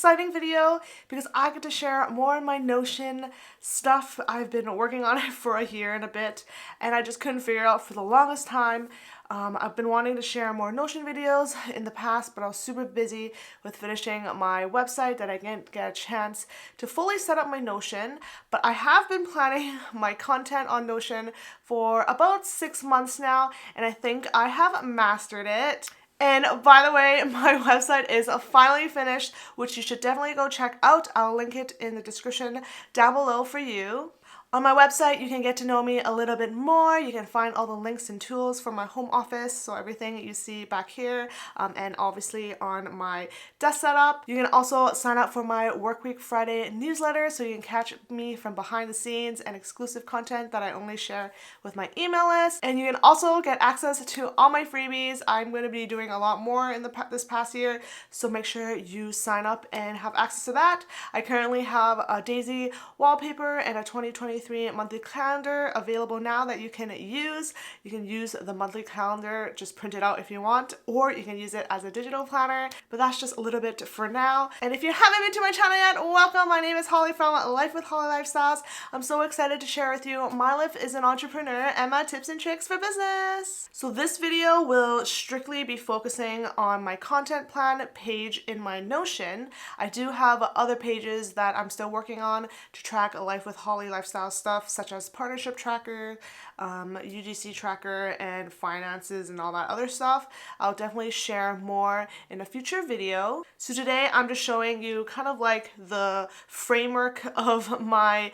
exciting video because I get to share more of my Notion stuff. I've been working on it for a year and a bit, and I just couldn't figure out for the longest time. I've been wanting to share more Notion videos in the past, but I was super busy with finishing my website that I didn't get a chance to fully set up my Notion. But I have been planning my content on Notion for about 6 months now, and I think I have mastered it. And by the way, my website is finally finished, which you should definitely go check out. I'll link it in the description down below for you. On my website, you can get to know me a little bit more. You can find all the links and tools for my home office, so everything you see back here, and obviously on my desk setup. You can also sign up for my Workweek Friday newsletter, so you can catch me from behind the scenes and exclusive content that I only share with my email list. And you can also get access to all my freebies. I'm going to be doing a lot more in this past year, so make sure you sign up and have access to that. I currently have a Daisy wallpaper and a 2023 monthly calendar available now that you can use. You can use the monthly calendar, just print it out if you want, or you can use it as a digital planner, but that's just a little bit for now. And if you haven't been to my channel yet, welcome. My name is Holly from Life with Holly Lifestyles. I'm so excited to share with you my life as an entrepreneur and my tips and tricks for business. So this video will strictly be focusing on my content plan page in my Notion. I do have other pages that I'm still working on to track a Life with Holly Lifestyle stuff, such as partnership tracker, UGC tracker, and finances and all that other stuff. I'll definitely share more in a future video. So today I'm just showing you kind of like the framework of my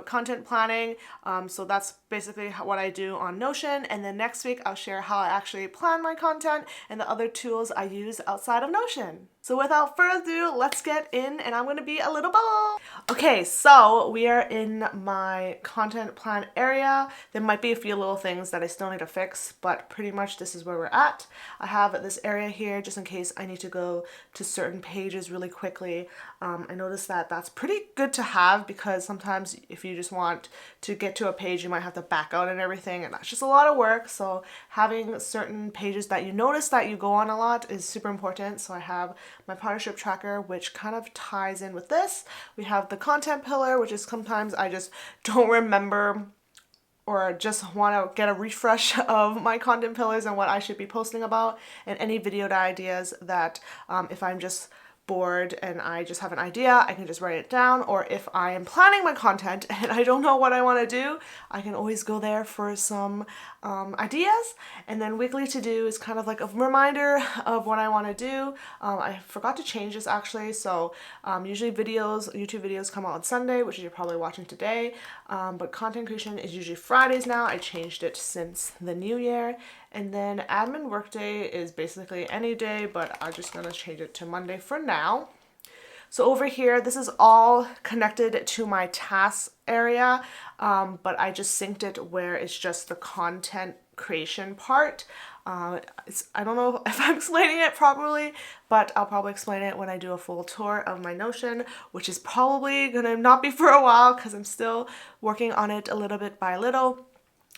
content planning. So that's basically what I do on Notion, and then next week I'll share how I actually plan my content and the other tools I use outside of Notion. So without further ado, let's get in, and I'm going to be a little bold. Okay, so we are in my content plan area. There might be a few little things that I still need to fix, but pretty much this is where we're at. I have this area here just in case I need to go to certain pages really quickly. I noticed that that's pretty good to have because sometimes if you just want to get to a page, you might have to back out and everything, and that's just a lot of work. So having certain pages that you notice that you go on a lot is super important. So I have my partnership tracker, which kind of ties in with this. We have the content pillar, which is sometimes I just don't remember or just want to get a refresh of my content pillars and what I should be posting about, and any video ideas that if I'm just bored and I just have an idea, I can just write it down, or if I am planning my content and I don't know what I want to do, I can always go there for some ideas. And then weekly to do is kind of like a reminder of what I want to do. I forgot to change this actually, so usually YouTube videos come out on Sunday, which you're probably watching today, but content creation is usually Fridays now. I changed it since the new year. And then admin workday is basically any day, but I'm just gonna change it to Monday for now. So over here, this is all connected to my tasks area, but I just synced it where it's just the content creation part. I don't know if I'm explaining it properly, but I'll probably explain it when I do a full tour of my Notion, which is probably gonna not be for a while because I'm still working on it a little bit by little.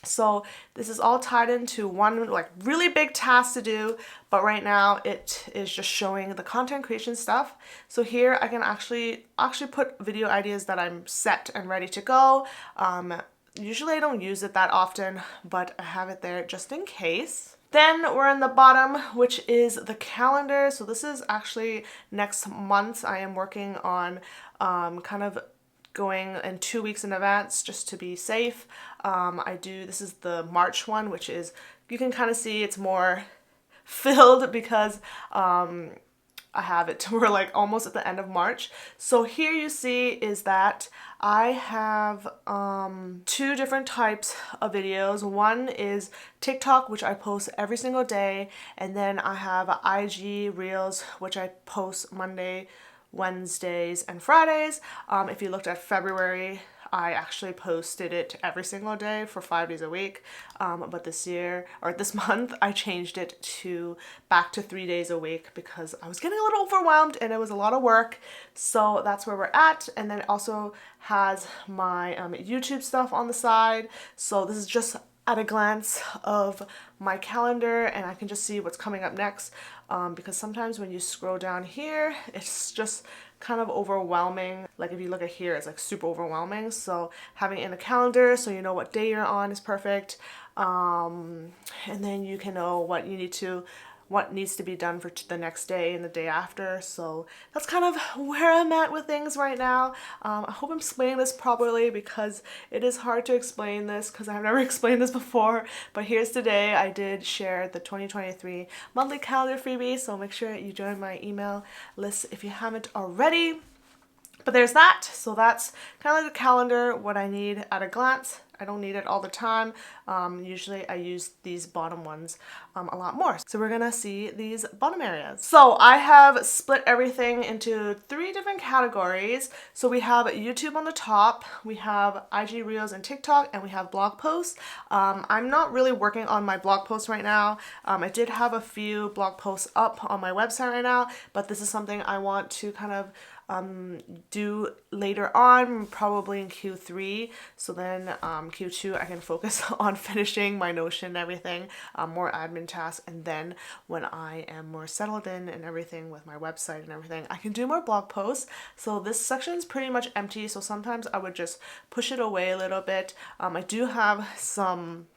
So this is all tied into one like really big task to do, but right now it is just showing the content creation stuff. So here I can actually put video ideas that I'm set and ready to go. Usually I don't use it that often, but I have it there just in case. Then we're in the bottom, which is the calendar. So this is actually next month. I am working on kind of going in 2 weeks in advance just to be safe. This is the March one, which is, you can kind of see it's more filled because I have it to we're like almost at the end of March. So here you see is that I have 2 different types of videos. One is TikTok, which I post every single day, and then I have IG Reels, which I post Monday, Wednesdays, and Fridays. If you looked at February, I actually posted it every single day for 5 days a week, but this month I changed it to back to 3 days a week because I was getting a little overwhelmed and it was a lot of work. So that's where we're at. And then it also has my YouTube stuff on the side. So this is just at a glance of my calendar, and I can just see what's coming up next, because sometimes when you scroll down here, it's just kind of overwhelming. Like if you look at here, it's like super overwhelming. So having it in a calendar so you know what day you're on is perfect. And then you can know what needs to be done for the next day and the day after. So that's kind of where I'm at with things right now. I hope I'm explaining this properly because it is hard to explain this because I've never explained this before. But here's today. I did share the 2023 monthly calendar freebie, so make sure you join my email list if you haven't already. But there's that. So that's kind of like a calendar, what I need at a glance. I don't need it all the time. Usually I use these bottom ones a lot more. So we're gonna see these bottom areas. So I have split everything into 3 different categories. So we have YouTube on the top, we have IG Reels and TikTok, and we have blog posts. I'm not really working on my blog posts right now. I did have a few blog posts up on my website right now, but this is something I want to kind of do later on, probably in Q3. So then Q2 I can focus on finishing my Notion and everything, more admin tasks, and then when I am more settled in and everything with my website and everything, I can do more blog posts. So this section is pretty much empty, so sometimes I would just push it away a little bit. I do have some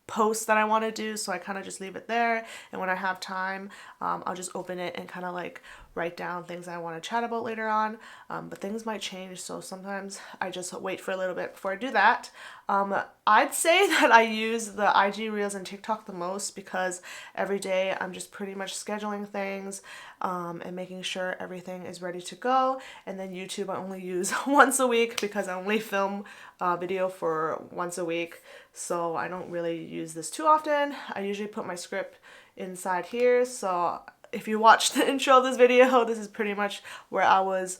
posts that I want to do, so I kind of just leave it there, and when I have time I'll just open it and kind of like write down things I want to chat about later on, but things might change, so sometimes I just wait for a little bit before I do that. I'd say that I use the IG Reels and TikTok the most because every day I'm just pretty much scheduling things and making sure everything is ready to go, and then YouTube I only use once a week because I only film video for once a week, so I don't really use this too often. I usually put my script inside here, so if you watched the intro of this video, this is pretty much where I was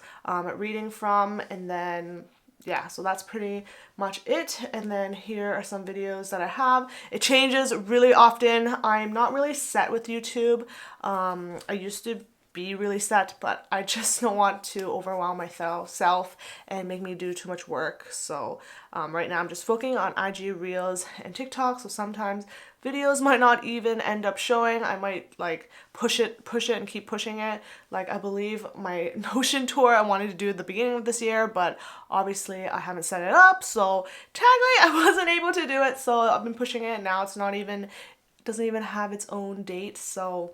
reading from, and then yeah, so that's pretty much it. And then here are some videos that I have. It changes really often. I'm not really set with YouTube. I used to be really set, but I just don't want to overwhelm myself and make me do too much work. So right now I'm just focusing on IG Reels and TikTok, so sometimes videos might not even end up showing. I might like push it and keep pushing it. Like I believe my Notion tour I wanted to do at the beginning of this year, but obviously I haven't set it up, so technically I wasn't able to do it, so I've been pushing it. Now it's not even, it doesn't even have its own date, so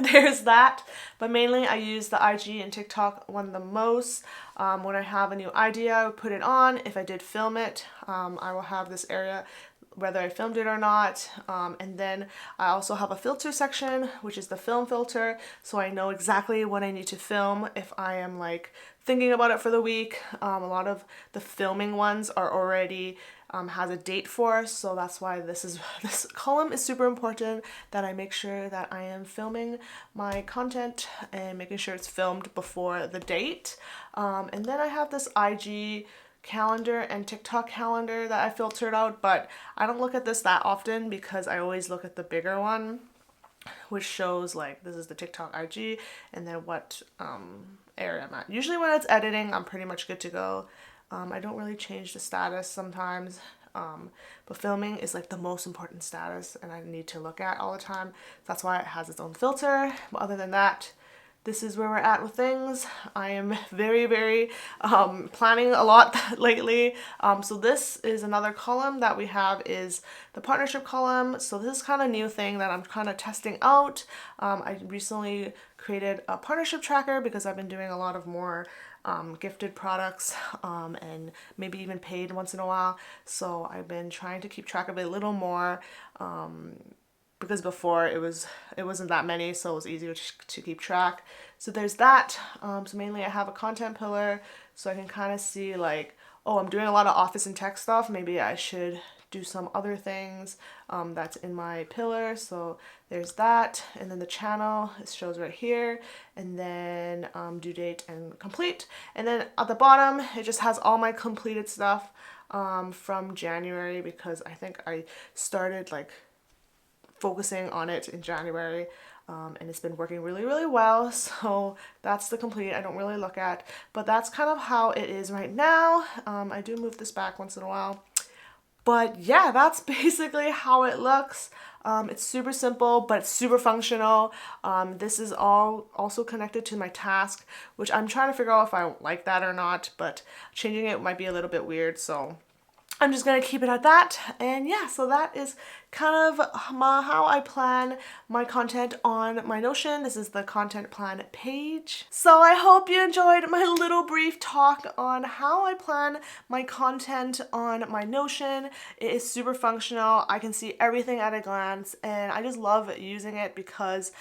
there's that. But mainly I use the IG and TikTok one the most. When I have a new idea, I would put it on. If I did film it, I will have this area whether I filmed it or not, and then I also have a filter section, which is the film filter, so I know exactly what I need to film if I am like thinking about it for the week. A lot of the filming ones are already has a date for, so that's why this column is super important, that I make sure that I am filming my content and making sure it's filmed before the date. And then I have this IG calendar and TikTok calendar that I filtered out, but I don't look at this that often because I always look at the bigger one, which shows like this is the TikTok IG and then what area I'm at. Usually when it's editing, I'm pretty much good to go. I don't really change the status sometimes, but filming is like the most important status and I need to look at all the time. That's why it has its own filter. But other than that, this is where we're at with things. I am very planning a lot lately. So this is another column that we have, is the partnership column. So this is kind of new thing that I'm kind of testing out. I recently created a partnership tracker because I've been doing a lot of more gifted products and maybe even paid once in a while. So I've been trying to keep track of it a little more. Because before it wasn't that many, so it was easier to keep track. So there's that. So mainly I have a content pillar, so I can kind of see like, oh, I'm doing a lot of office and tech stuff. Maybe I should do some other things that's in my pillar. So there's that. And then the channel, it shows right here. And then due date and complete. And then at the bottom, it just has all my completed stuff from January, because I think I started like focusing on it in January, and it's been working really well. So that's the complete. I don't really look at, but that's kind of how it is right now. I do move this back once in a while, But yeah, that's basically how it looks. It's super simple, but it's super functional. This is all also connected to my task, which I'm trying to figure out if I like that or not, but changing it might be a little bit weird, so I'm just gonna keep it at that. And yeah, so that is kind of how I plan my content on my Notion. This is the content plan page. So I hope you enjoyed my little brief talk on how I plan my content on my Notion. It is super functional. I can see everything at a glance, and I just love using it because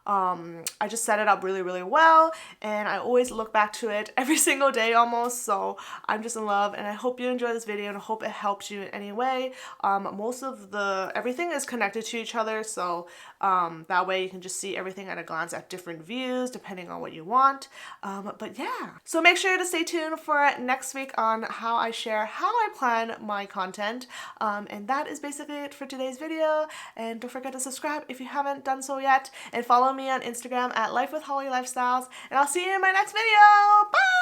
I just set it up really, really well, and I always look back to it every single day almost, so I'm just in love, and I hope you enjoy this video, and I hope it helps you in any way. Most of everything is connected to each other, so that way you can just see everything at a glance at different views, depending on what you want. But yeah, so make sure to stay tuned for next week on how I share how I plan my content, and that is basically it for today's video, and don't forget to subscribe if you haven't done so yet, and follow me on Instagram at Life with Holly Lifestyles, and I'll see you in my next video. Bye!